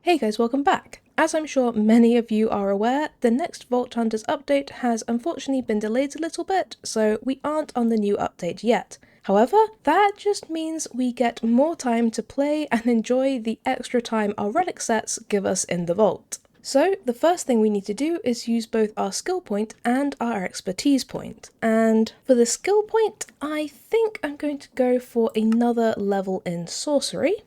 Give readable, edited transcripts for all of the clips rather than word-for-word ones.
Hey guys, welcome back! As I'm sure many of you are aware, the next Vault Hunters update has unfortunately been delayed a little bit, so we aren't on the new update yet. However, that just means we get more time to play and enjoy the extra time our relic sets give us in the vault. So the first thing we need to do is use both our skill point and our expertise point. And for the skill point, I think I'm going to go for another level in sorcery.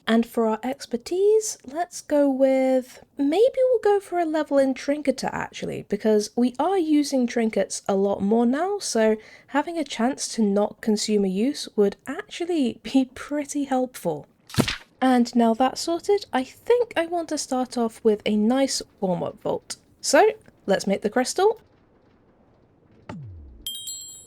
And for our expertise, let's go with, maybe we'll go for a level in Trinket actually, because we are using trinkets a lot more now, so having a chance to not consume a use would actually be pretty helpful. And now that's sorted, I think I want to start off with a nice warm-up vault. So, let's make the crystal.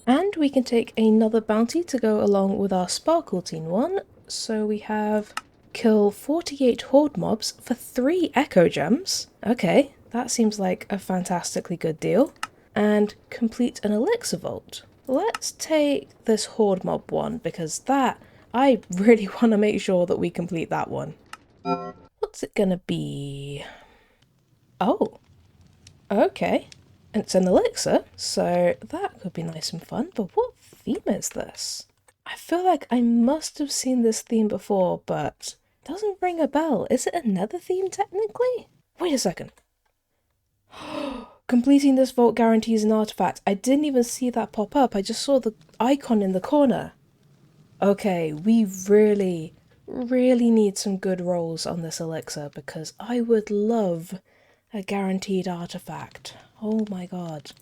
And we can take another bounty to go along with our sparkletine one. So we have kill 48 horde mobs for 3 echo gems. Okay, that seems like a fantastically good deal. And complete an elixir vault. Let's take this horde mob one because that, I really want to make sure that we complete that one. What's it gonna be? Oh, okay. And it's an elixir, so that could be nice and fun, but what theme is this? I feel like I must have seen this theme before, but it doesn't ring a bell. Is it another theme technically? Wait a second. Completing this vault guarantees an artifact. I didn't even see that pop up. I just saw the icon in the corner. Okay, we really need some good rolls on this elixir because I would love a guaranteed artifact. Oh my god.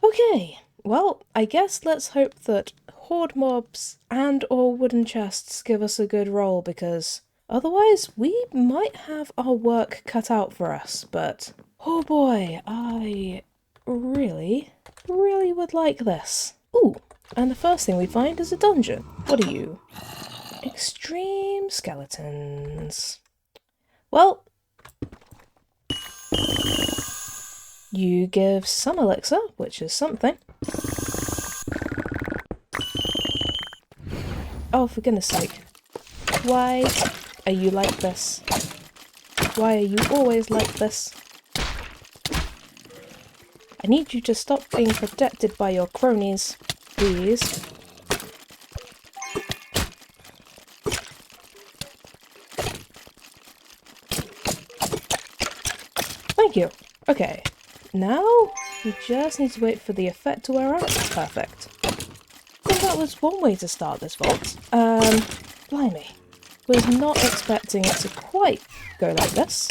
Okay, well, I guess let's hope that horde mobs and or wooden chests give us a good roll because otherwise we might have our work cut out for us, but oh boy, I really would like this. Ooh, and the first thing we find is a dungeon. What are you? Extreme skeletons. Well, you give some elixir, which is something. Oh, for goodness sake. Why are you like this? Why are you always like this? I need you to stop being protected by your cronies, please. Thank you. Okay. Now, we just need to wait for the effect to wear off. Perfect. I think that was one way to start this vault. Blimey. Was not expecting it to quite go like this.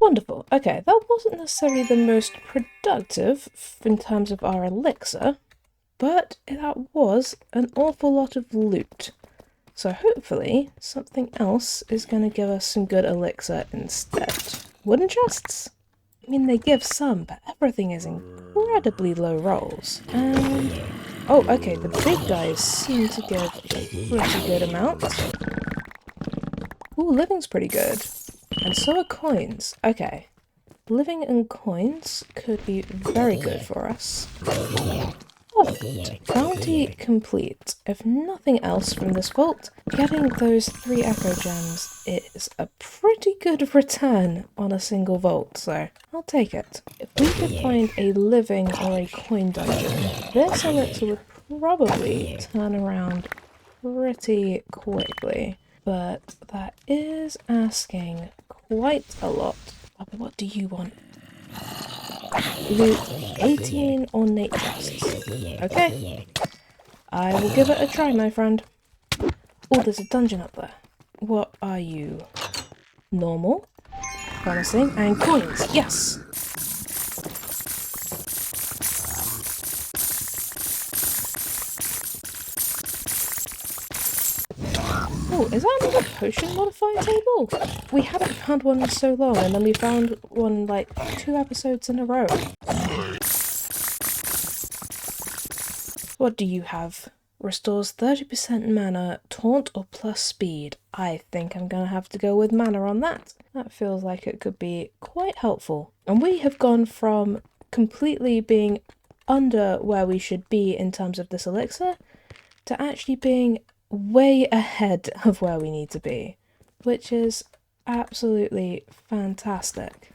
Wonderful. Okay, that wasn't necessarily the most productive in terms of our elixir, but that was an awful lot of loot. So hopefully something else is going to give us some good elixir instead. Wooden chests? I mean, they give some, but everything is incredibly low rolls. Oh, okay, the big guys seem to give a pretty good amount. Ooh, living's pretty good. And so are coins. Okay. Living and coins could be very good for us. Perfect. Bounty complete. If nothing else from this vault, getting those 3 echo gems is a pretty good return on a single vault, so I'll take it. If we could find a living or a coin dungeon, this elixir would probably turn around pretty quickly. But that is asking quite a lot. What do you want? Loot 18 ornate chests. Okay. I will give it a try, my friend. Oh, there's a dungeon up there. What are you? Normal? Promising? And coins! Yes! Oh, is that another potion modifier table? We haven't found one in so long, and then we found one like 2 episodes in a row. What do you have? Restores 30% mana, taunt or plus speed. I think I'm gonna have to go with mana on that. That feels like it could be quite helpful. And we have gone from completely being under where we should be in terms of this elixir to actually being way ahead of where we need to be, which is absolutely fantastic.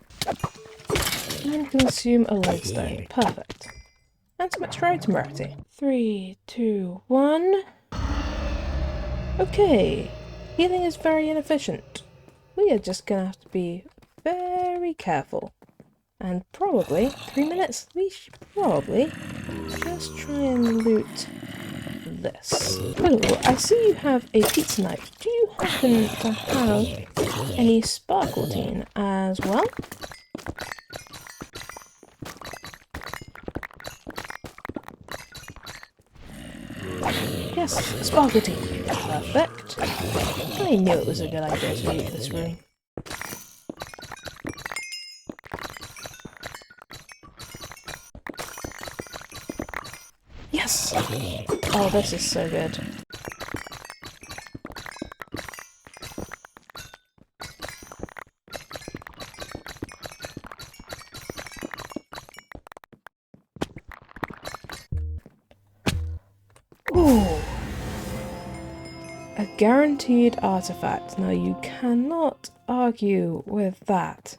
And consume a lodestone. Perfect. And some extra item rarity. 3, 2, 1. Okay. Healing is very inefficient. We are just gonna have to be very careful. And probably 3 minutes. We should probably just try and loot this. Oh, I see you have a pizza knife. Do you happen to have any sparkletine as well? Yes, sparkletine. Perfect. I knew it was a good idea to loot this room. Yes! Oh, this is so good. Ooh! A guaranteed artifact. Now you cannot argue with that.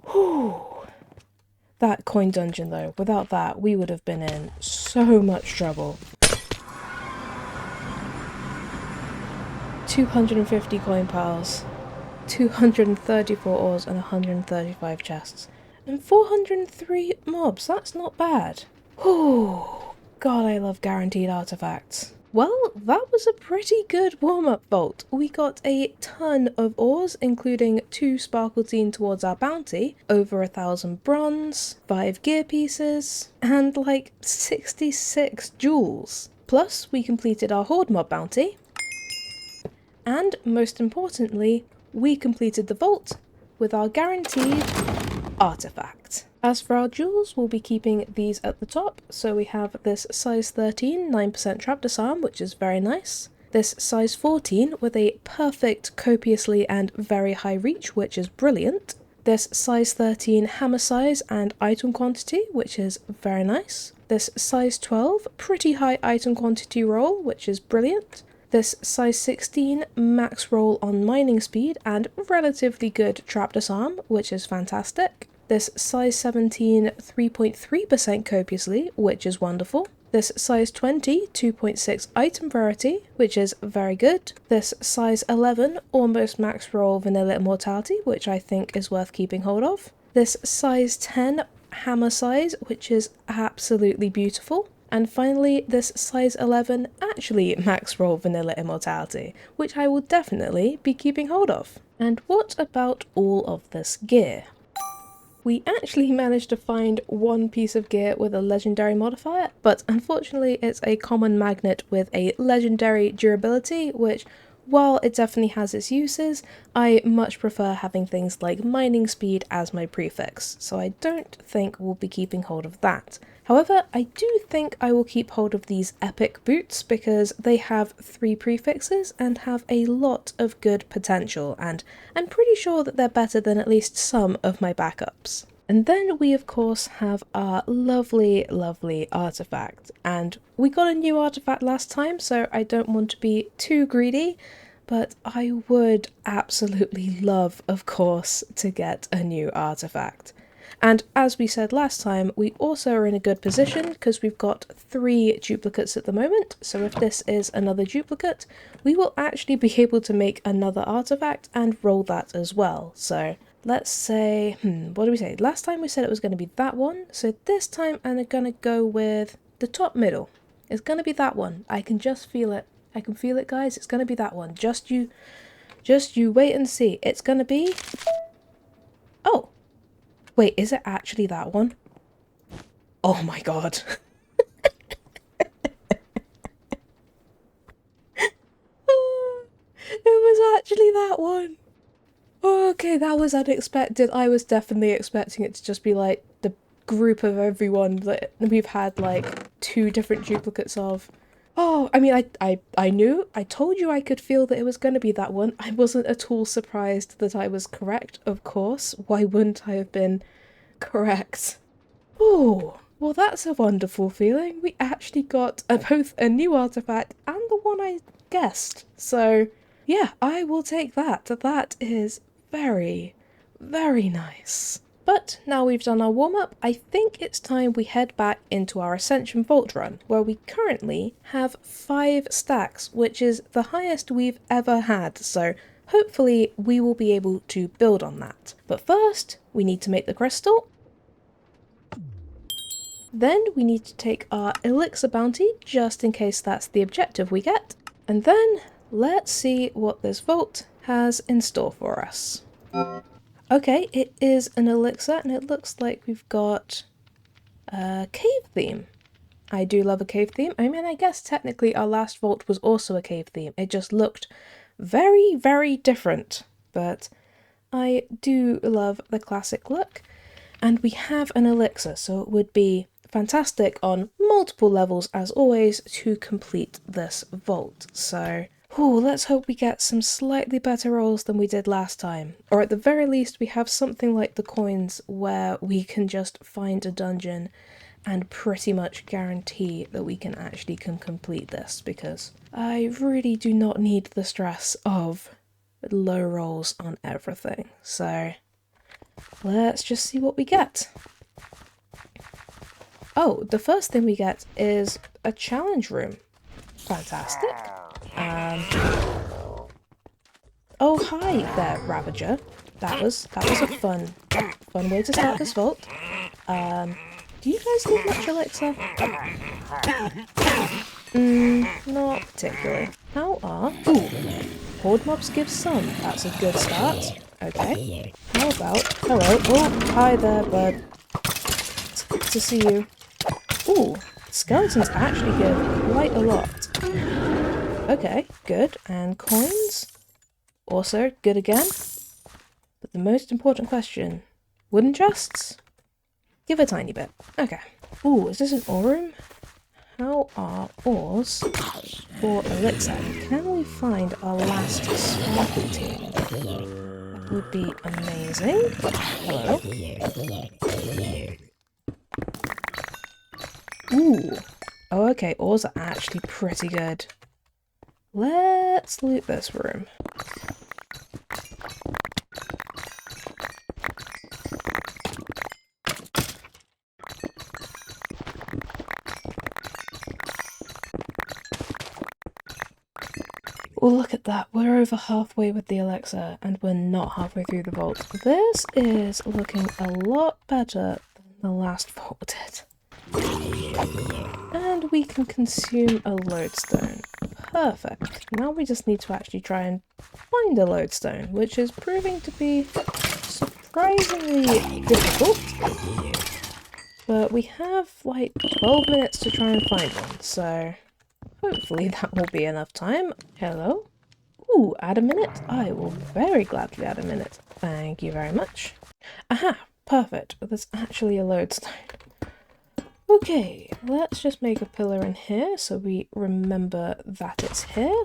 Whew! That coin dungeon though, without that we would have been in so much trouble. 250 coin piles, 234 ores and 135 chests. And 403 mobs, that's not bad. Whew, God, I love guaranteed artifacts. Well, that was a pretty good warm-up vault. We got a ton of ores, including 2 sparkletine towards our bounty, over 1,000 bronze, 5 gear pieces, and like 66 jewels. Plus, we completed our horde mob bounty, and most importantly, we completed the vault with our guaranteed artifact. As for our jewels, we'll be keeping these at the top. So we have this size 13, 9% trap disarm, which is very nice. This size 14 with a perfect, copiously and very high reach, which is brilliant. This size 13 hammer size and item quantity, which is very nice. This size 12, pretty high item quantity roll, which is brilliant. This size 16 max roll on mining speed and relatively good trap disarm, which is fantastic. This size 17 3.3% copiously, which is wonderful. This size 20 2.6 item variety, which is very good. This size 11 almost max roll vanilla immortality, which I think is worth keeping hold of. This size 10 hammer size, which is absolutely beautiful. And finally, this size 11 actually max roll vanilla immortality, which I will definitely be keeping hold of. And what about all of this gear? We actually managed to find one piece of gear with a legendary modifier, but unfortunately it's a common magnet with a legendary durability, which, while it definitely has its uses, I much prefer having things like mining speed as my prefix, so I don't think we'll be keeping hold of that. However, I do think I will keep hold of these epic boots because they have 3 prefixes and have a lot of good potential, and I'm pretty sure that they're better than at least some of my backups. And then we of course have our lovely, lovely artifact, and we got a new artifact last time, so I don't want to be too greedy, but I would absolutely love, of course, to get a new artifact. And as we said last time, we also are in a good position because we've got 3 duplicates at the moment, so if this is another duplicate, we will actually be able to make another artifact and roll that as well. So let's say, what do we say? Last time we said it was going to be that one, so this time I'm going to go with the top middle. It's going to be that one. I can just feel it. I can feel it, guys. It's going to be that one. Just you wait and see. It's going to be... Oh! Wait, is it actually that one? Oh my god. It was actually that one. Oh, okay, that was unexpected. I was definitely expecting it to just be like the group of everyone that we've had like 2 different duplicates of. Oh, I mean, I knew, I told you I could feel that it was going to be that one. I wasn't at all surprised that I was correct, of course. Why wouldn't I have been correct? Oh, well, that's a wonderful feeling. We actually got both a new artifact and the one I guessed. So, yeah, I will take that. That is very, very nice. But now we've done our warm-up, I think it's time we head back into our Ascension Vault run, where we currently have 5 stacks, which is the highest we've ever had, so hopefully we will be able to build on that. But first, we need to make the crystal. Then we need to take our elixir bounty, just in case that's the objective we get. And then, let's see what this vault has in store for us. Okay, it is an elixir, and it looks like we've got a cave theme. I do love a cave theme. I mean, I guess technically our last vault was also a cave theme. It just looked very, very different. But I do love the classic look. And we have an elixir, so it would be fantastic on multiple levels, as always, to complete this vault. So, let's hope we get some slightly better rolls than we did last time. Or at the very least, we have something like the coins where we can just find a dungeon and pretty much guarantee that we can actually complete this, because I really do not need the stress of low rolls on everything. So let's just see what we get. Oh, the first thing we get is a challenge room. Fantastic. Oh, hi there, Ravager. That was a fun way to start this vault. Do you guys need much elixir? Not particularly. How are... Ooh, horde mobs give some. That's a good start. Okay. How about... Hello. Oh, hi there, bud. It's good to see you. Ooh, skeletons actually give quite a lot. Okay, good. And coins? Also, good again. But the most important question, wooden chests? Give a tiny bit. Okay. Ooh, is this an ore room? How are ores for elixir? Can we find our last sparkle team? That would be amazing. Hello. Ooh. Oh, okay, ores are actually pretty good. Let's loot this room. Well, look at that. We're over halfway with the elixir, and we're not halfway through the vault. This is looking a lot better than the last vault did. And we can consume a lodestone. Perfect. Now we just need to actually try and find a lodestone, which is proving to be surprisingly difficult. But we have like 12 minutes to try and find one, so hopefully that will be enough time. Hello? Ooh, add a minute? I will very gladly add a minute. Thank you very much. Aha! Perfect. There's actually a lodestone. Okay, let's just make a pillar in here so we remember that it's here.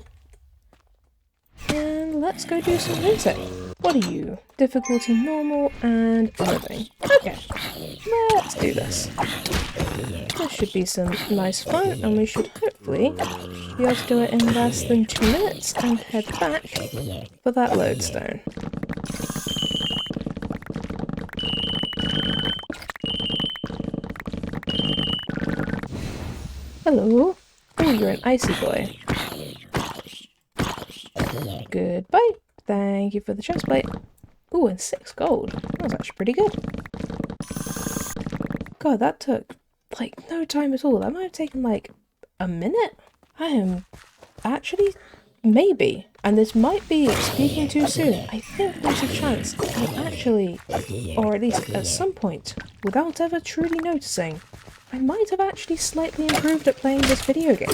And let's go do some looting. What are you? Difficulty normal and living. Okay, let's do this. This should be some nice fun, and we should hopefully be able to do it in less than 2 minutes and head back for that lodestone. Hello. Oh, you're an icy boy. Goodbye. Thank you for the chest plate. Ooh, and 6 gold. That was actually pretty good. God, that took, like, no time at all. That might have taken, like, a minute? I am actually... maybe. And this might be speaking too soon. I think there's a chance I actually, or at least at some point, without ever truly noticing, I might have actually slightly improved at playing this video game.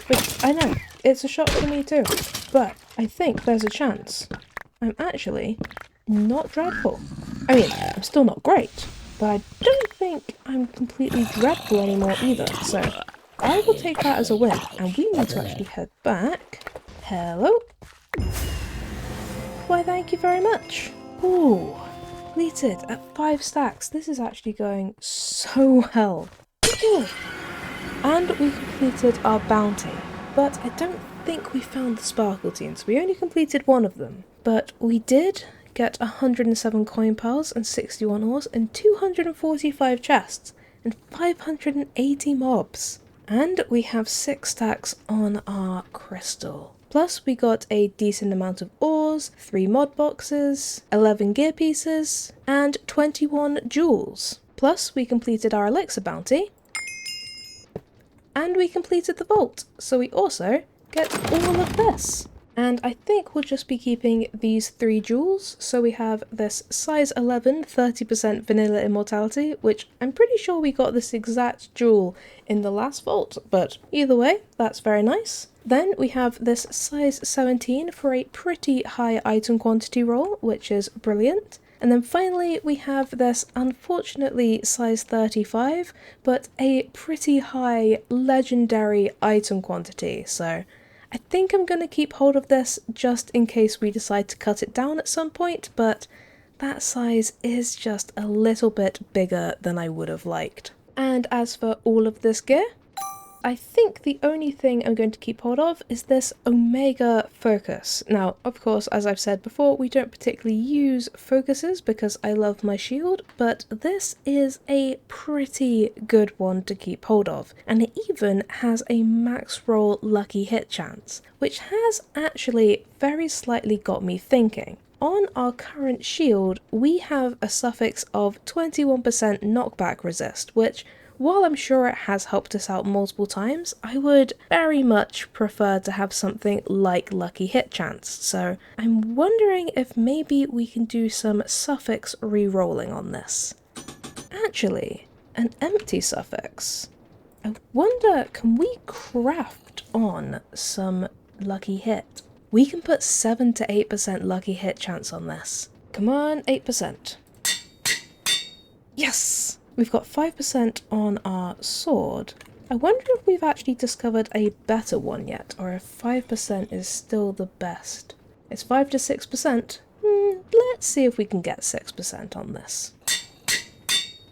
Which, I know, it's a shock to me too. But I think there's a chance I'm actually not dreadful. I mean, I'm still not great, but I don't think I'm completely dreadful anymore either, so I will take that as a win, and we need to actually head back. Hello? Why, thank you very much. Ooh, completed at 5 stacks. This is actually going so well. Ooh. And we completed our bounty, but I don't think we found the sparkle teams. We only completed one of them, but we did get 107 coin piles and 61 ores and 245 chests and 580 mobs. And we have 6 stacks on our crystal. Plus we got a decent amount of ores, 3 mod boxes, 11 gear pieces, and 21 jewels. Plus we completed our elixir bounty, and we completed the vault, so we also get all of this. And I think we'll just be keeping these 3 jewels, so we have this size 11 30% vanilla immortality, which I'm pretty sure we got this exact jewel in the last vault, but either way, that's very nice. Then we have this size 17 for a pretty high item quantity roll, which is brilliant. And then finally we have this unfortunately size 35, but a pretty high legendary item quantity, so I think I'm going to keep hold of this just in case we decide to cut it down at some point, but that size is just a little bit bigger than I would have liked. And as for all of this gear, I think the only thing I'm going to keep hold of is this Omega focus. Now, of course, as I've said before, we don't particularly use focuses because I love my shield, but this is a pretty good one to keep hold of. And it even has a max roll lucky hit chance, which has actually very slightly got me thinking. On our current shield, we have a suffix of 21% knockback resist, which, while I'm sure it has helped us out multiple times, I would very much prefer to have something like lucky hit chance, so I'm wondering if maybe we can do some suffix re-rolling on this. Actually, an empty suffix. I wonder, can we craft on some lucky hit? We can put 7 to 8% lucky hit chance on this. Come on, 8%. Yes! We've got 5% on our sword. I wonder if we've actually discovered a better one yet, or if 5% is still the best. It's 5 to 6%. Let's see if we can get 6% on this.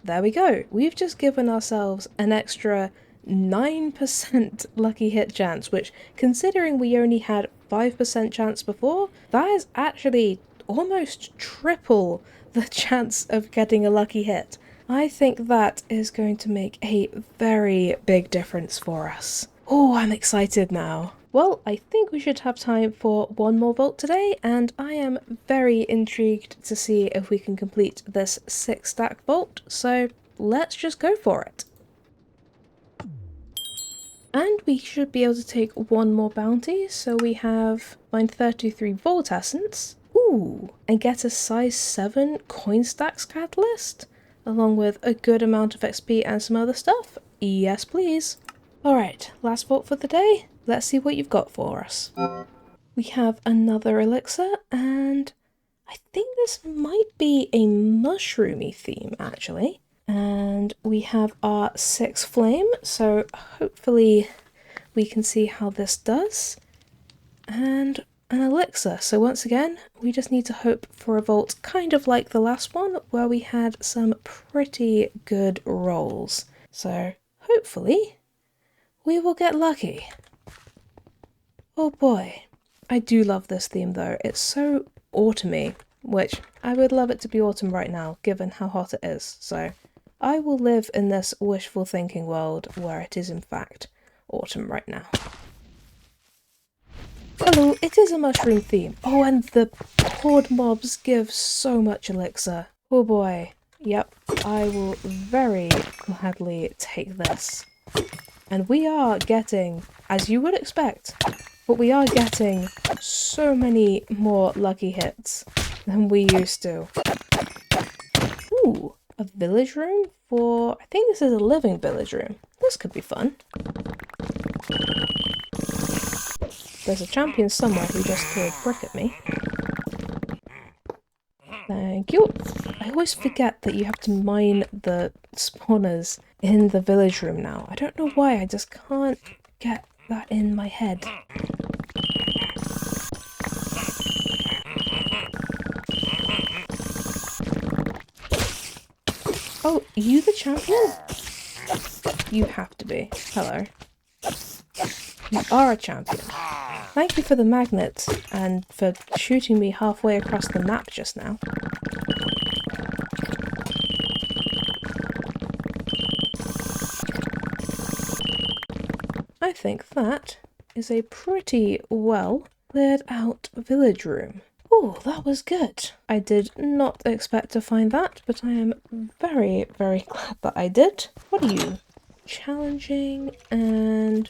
There we go. We've just given ourselves an extra 9% lucky hit chance, which, considering we only had 5% chance before, that is actually almost triple the chance of getting a lucky hit. I think that is going to make a very big difference for us. Oh, I'm excited now. Well, I think we should have time for one more vault today, and I am very intrigued to see if we can complete this 6-stack vault, so let's just go for it. And we should be able to take one more bounty, so we have find 33 Vault Essence. Ooh, and get a size 7 coin stacks catalyst, along with a good amount of XP and some other stuff. Yes, please. Alright, last vault for the day. Let's see what you've got for us. We have another elixir, and I think this might be a mushroomy theme, actually. And we have our 6 flame, so hopefully we can see how this does. And an elixir, so once again, we just need to hope for a vault kind of like the last one, where we had some pretty good rolls. So hopefully we will get lucky. Oh boy, I do love this theme though. It's so autumny, which I would love it to be autumn right now, given how hot it is. So I will live in this wishful thinking world where it is in fact autumn right now. Hello, it is a mushroom theme. Oh, and the horde mobs give so much elixir. Oh boy. Yep, I will very gladly take this. And we are getting, as you would expect, but we are getting so many more lucky hits than we used to. Ooh, a village room for, I think this is a living village room. This could be fun. There's a champion somewhere who just threw a brick at me. Thank you. I always forget that you have to mine the spawners in the village room now. I don't know why, I just can't get that in my head. Oh, you the champion? You have to be. Hello. You are a champion. Thank you for the magnet and for shooting me halfway across the map just now. I think that is a pretty well cleared out village room. Oh, that was good. I did not expect to find that, but I am very, very glad that I did. What are you? Challenging and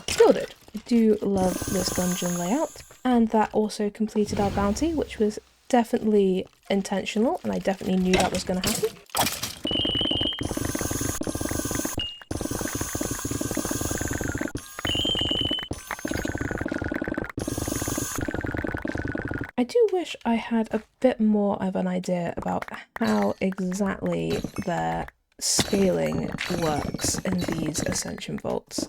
gilded. I do love this dungeon layout, and that also completed our bounty, which was definitely intentional, and I definitely knew that was going to happen. I do wish I had a bit more of an idea about how exactly their scaling works in these Ascension vaults.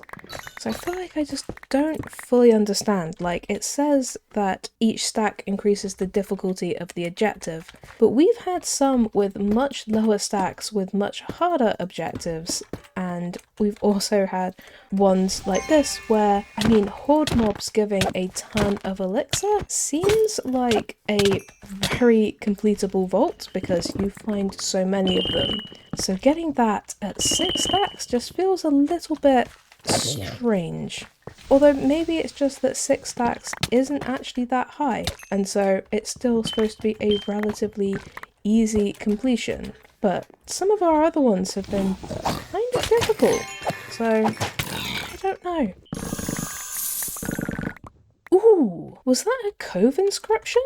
So I feel like I just don't fully understand. Like, it says that each stack increases the difficulty of the objective, but we've had some with much lower stacks with much harder objectives, and we've also had ones like this where, I mean, horde mobs giving a ton of elixir seems like a very completable vault because you find so many of them. So getting that at 6 stacks just feels a little bit strange. Although maybe it's just that 6 stacks isn't actually that high, and so it's still supposed to be a relatively easy completion. But some of our other ones have been kind of difficult, so I don't know. Ooh, was that a cove inscription?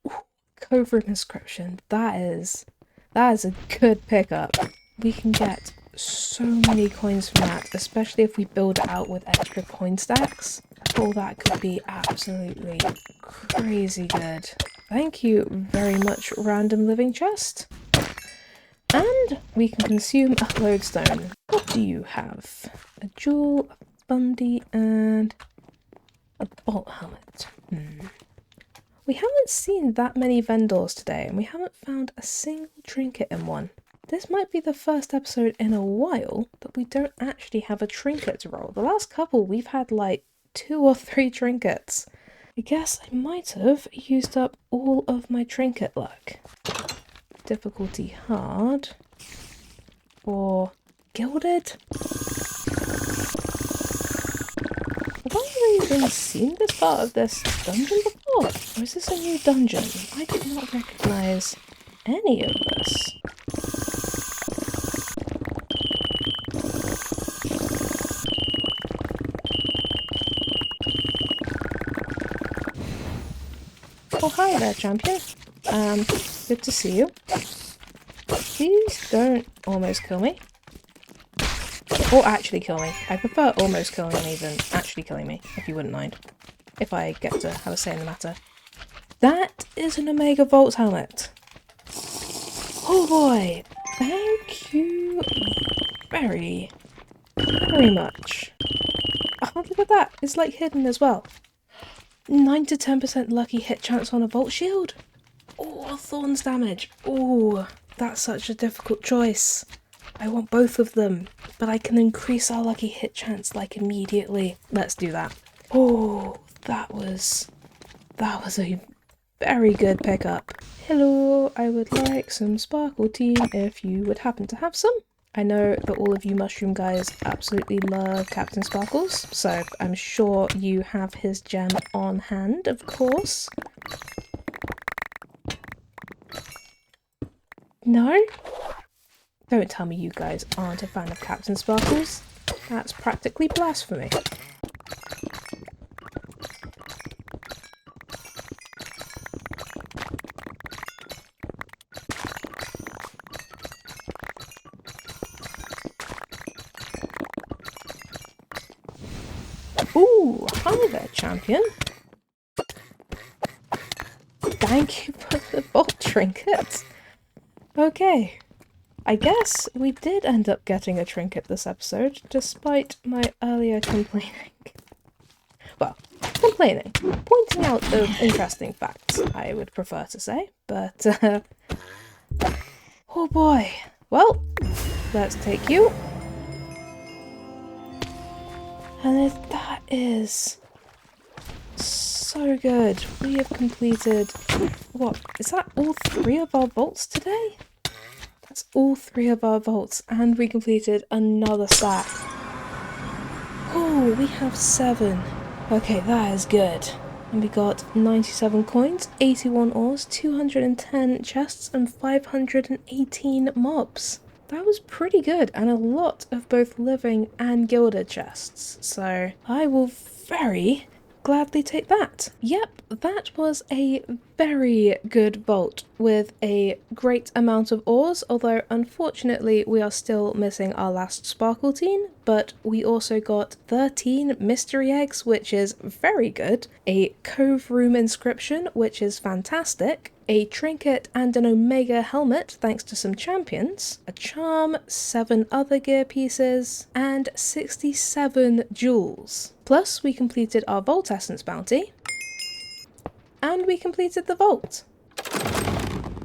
Ooh, cove room inscription. That is a good pickup. We can get so many coins from that, especially if we build it out with extra coin stacks. Oh, that could be absolutely crazy good. Thank you very much, random living chest. And we can consume a lodestone. What do you have? A jewel, a bundy, and a bolt helmet. We haven't seen that many vendors today, and we haven't found a single trinket in one. This might be the first episode in a while that we don't actually have a trinket to roll. The last couple we've had like 2 or 3 trinkets. I guess I might have used up all of my trinket luck. Difficulty hard. Or gilded? Have I even seen this part of this dungeon before? Or is this a new dungeon? I did not recognise any of this. Oh, hi there, champion. Good to see you. Please don't almost kill me. Or actually kill me. I prefer almost killing me than actually killing me, if you wouldn't mind. If I get to have a say in the matter. That is an Omega Vault helmet. Oh boy! Thank you very, very much. Oh, look at that! It's like hidden as well. 9 to 10% lucky hit chance on a Vault Shield. Oh, Thorns damage. Oh, that's such a difficult choice. I want both of them, but I can increase our lucky hit chance like immediately. Let's do that. Oh, that was a very good pickup. Hello, I would like some sparkle tea if you would happen to have some. I know that all of you mushroom guys absolutely love Captain Sparkles, so I'm sure you have his gem on hand, of course. No? Don't tell me you guys aren't a fan of Captain Sparkles. That's practically blasphemy. Ooh, hi there, champion. Thank you for the vault trinket. Okay. I guess we did end up getting a trinket this episode, despite my earlier complaining. Well, complaining. Pointing out the interesting facts, I would prefer to say. But, oh boy. Well, let's take you. And that is so good. We have completed, what, is that all 3 of our vaults today? That's all 3 of our vaults, and we completed another sack. Oh, we have 7. Okay, that is good. And we got 97 coins, 81 ores, 210 chests, and 518 mobs. That was pretty good, and a lot of both living and gilded chests. So I will very gladly take that. Yep, that was a very good vault with a great amount of ores, although unfortunately we are still missing our last sparkletine, but we also got 13 mystery eggs, which is very good, a cove room inscription, which is fantastic, a trinket and an omega helmet thanks to some champions, a charm, 7 other gear pieces, and 67 jewels. Plus we completed our Vault Essence bounty, and we completed the vault.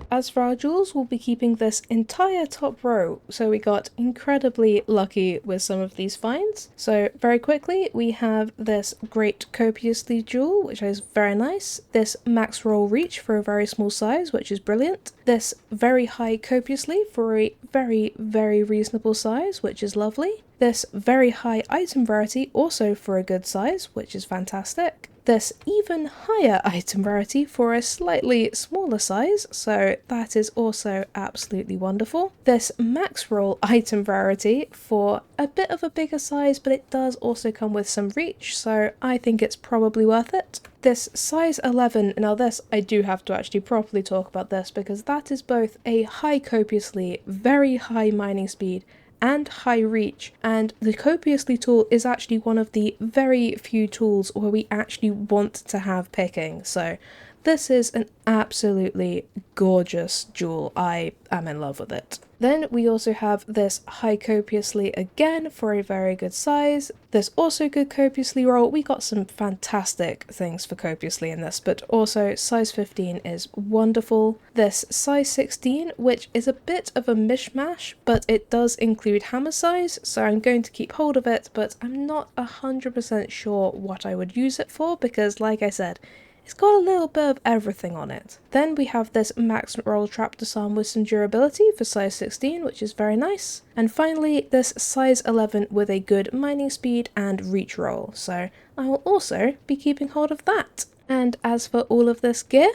As for our jewels, we'll be keeping this entire top row, so we got incredibly lucky with some of these finds. So very quickly, we have this great copiously jewel, which is very nice, this max roll reach for a very small size, which is brilliant, this very high copiously for a very, very reasonable size, which is lovely, this very high item rarity also for a good size, which is fantastic, this even higher item rarity for a slightly smaller size, so that is also absolutely wonderful. This max roll item rarity for a bit of a bigger size, but it does also come with some reach, so I think it's probably worth it. This size 11, now this, I do have to actually properly talk about this, because that is both a high copiously, very high mining speed, and high reach, and the copiously tool is actually one of the very few tools where we actually want to have picking, so this is an absolutely gorgeous jewel. I am in love with it. Then we also have this high copiously again for a very good size. This also good copiously roll. We got some fantastic things for copiously in this, but also size 15 is wonderful. This size 16, which is a bit of a mishmash, but it does include hammer size, so I'm going to keep hold of it, but I'm not 100% sure what I would use it for, because like I said, it's got a little bit of everything on it. Then we have this max roll trap disarm with some durability for size 16, which is very nice. And finally, this size 11 with a good mining speed and reach roll, so I will also be keeping hold of that. And as for all of this gear,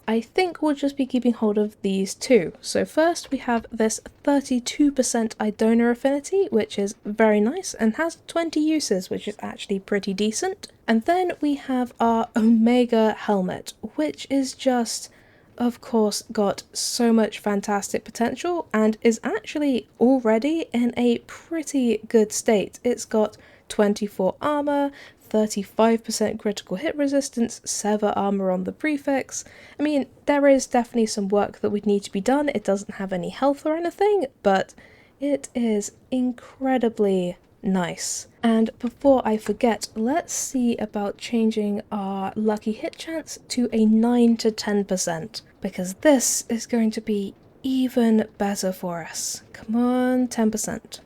I think we'll just be keeping hold of these two. So first we have this 32% Idona affinity, which is very nice and has 20 uses, which is actually pretty decent. And then we have our Omega helmet, which is just, of course, got so much fantastic potential and is actually already in a pretty good state. It's got 24 armor, 35% critical hit resistance, sever armor on the prefix. I mean, there is definitely some work that would need to be done. It doesn't have any health or anything, but it is incredibly nice. And before I forget, let's see about changing our lucky hit chance to a 9 to 10%, because this is going to be even better for us. Come on, 10%.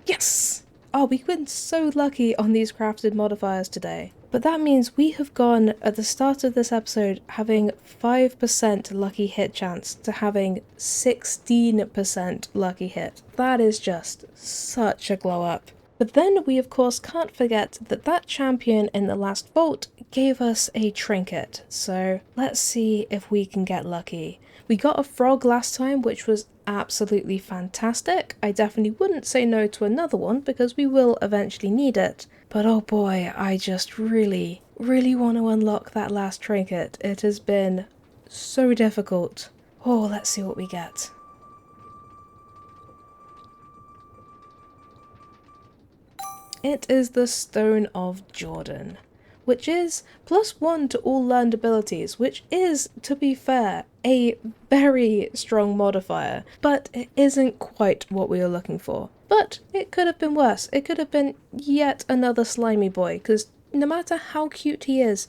Yes! Oh, we've been so lucky on these crafted modifiers today. But that means we have gone, at the start of this episode, having 5% lucky hit chance to having 16% lucky hit. That is just such a glow up. But then we of course can't forget that that champion in the last vault gave us a trinket. So let's see if we can get lucky. We got a frog last time, which was absolutely fantastic. I definitely wouldn't say no to another one because we will eventually need it. But oh boy, I just really want to unlock that last trinket. It has been so difficult. Oh, let's see what we get. It is the Stone of Jordan, which is +1 to all learned abilities, which is, to be fair, a very strong modifier, but it isn't quite what we were looking for. But it could have been worse. It could have been yet another slimy boy, because no matter how cute he is,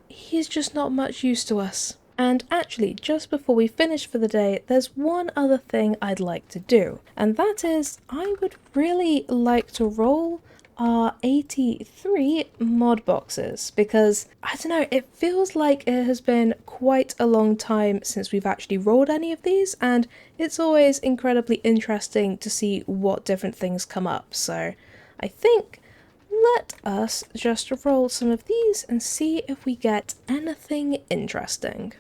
he's just not much use to us. And actually, just before we finish for the day, there's one other thing I'd like to do, and that is I would really like to roll our 83 mod boxes, because I don't know, it feels like it has been quite a long time since we've actually rolled any of these, and it's always incredibly interesting to see what different things come up. So I think let us just roll some of these and see if we get anything interesting.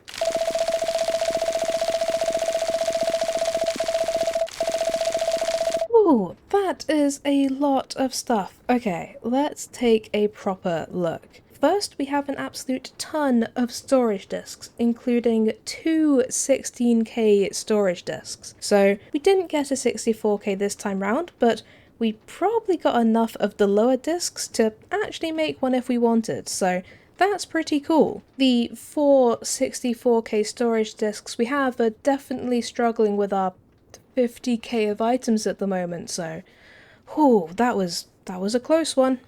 Ooh, that is a lot of stuff. Okay, let's take a proper look. First, we have an absolute ton of storage disks, including two 16K storage disks. So we didn't get a 64K this time round, but we probably got enough of the lower disks to actually make one if we wanted, so that's pretty cool. The four 64K storage disks we have are definitely struggling with our 50K of items at the moment, so whew, that was a close one.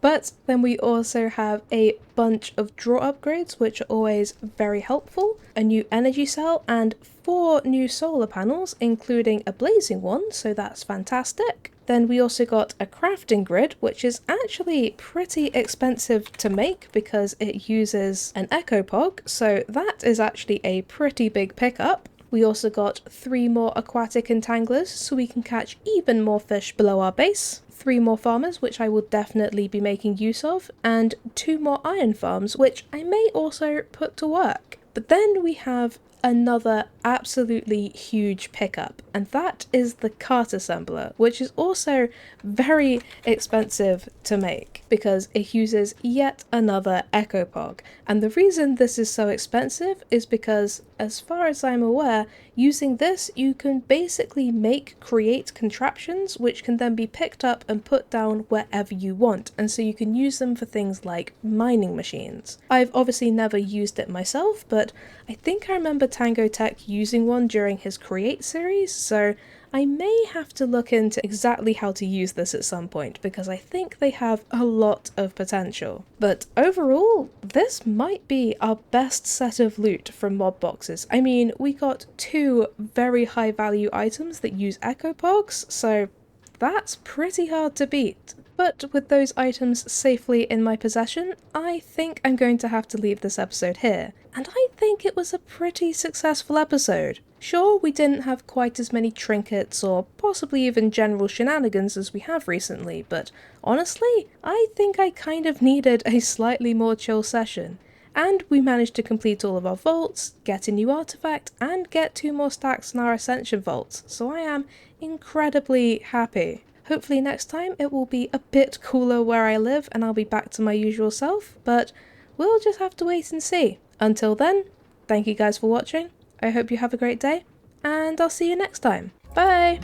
But then we also have a bunch of draw upgrades, which are always very helpful, a new energy cell, and 4 new solar panels, including a blazing one, so that's fantastic. Then we also got a crafting grid, which is actually pretty expensive to make because it uses an echo pog, so that is actually a pretty big pickup. We also got 3 more aquatic entanglers, so we can catch even more fish below our base, 3 more farmers, which I will definitely be making use of, and 2 more iron farms, which I may also put to work. But then we have another absolutely huge pickup, and that is the cart assembler, which is also very expensive to make because it uses yet another echo pog. And the reason this is so expensive is because, as far as I'm aware, using this you can basically create contraptions which can then be picked up and put down wherever you want, and so you can use them for things like mining machines. I've obviously never used it myself, but I think I remember Tango Tech using one during his Create series, so I may have to look into exactly how to use this at some point because I think they have a lot of potential. But overall, this might be our best set of loot from mod boxes. I mean, we got 2 very high value items that use echo pogs, so that's pretty hard to beat. But with those items safely in my possession, I think I'm going to have to leave this episode here. And I think it was a pretty successful episode. Sure, we didn't have quite as many trinkets or possibly even general shenanigans as we have recently, but honestly, I think I kind of needed a slightly more chill session. And we managed to complete all of our vaults, get a new artifact, and get 2 more stacks in our Ascension vaults, so I am incredibly happy. Hopefully next time it will be a bit cooler where I live and I'll be back to my usual self, but we'll just have to wait and see. Until then, thank you guys for watching, I hope you have a great day, and I'll see you next time. Bye!